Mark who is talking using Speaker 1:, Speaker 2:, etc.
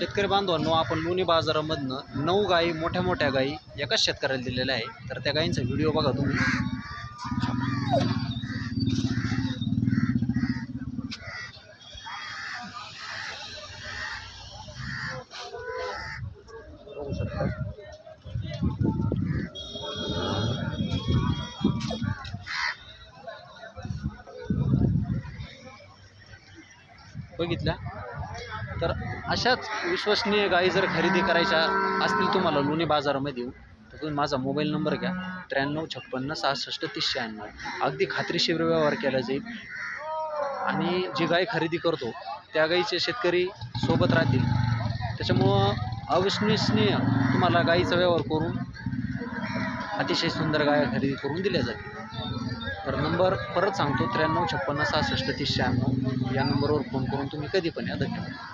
Speaker 1: शेतकरी बांधवांनो, आपण लोणी बाजारामधनं 9 गायी, मोठ्या मोठ्या गायी एकाच शेतकऱ्याला दिलेल्या आहे. तर त्या गायींचा व्हिडिओ बघा तुम्ही. बघू शकता. बघितल्या तर अशाच विश्वसनीय गायी जर खरेदी करायच्या असतील तुम्हाला लोणी बाजारामध्ये येऊन, तर तुम्ही माझा मोबाईल नंबर घ्या 9356663096. अगदी खात्रीशीर व्यवहार केला जाईल आणि जी गाय खरेदी करतो त्या गायीचे शेतकरी सोबत राहतील. त्याच्यामुळं अविश्वसनीय तुम्हाला गायीचा व्यवहार करून अतिशय सुंदर गाय खरेदी करून दिल्या जातील. तर नंबर परत सांगतो 9356663096. या नंबरवर फोन करून तुम्ही कधी पण या. धन्यवाद.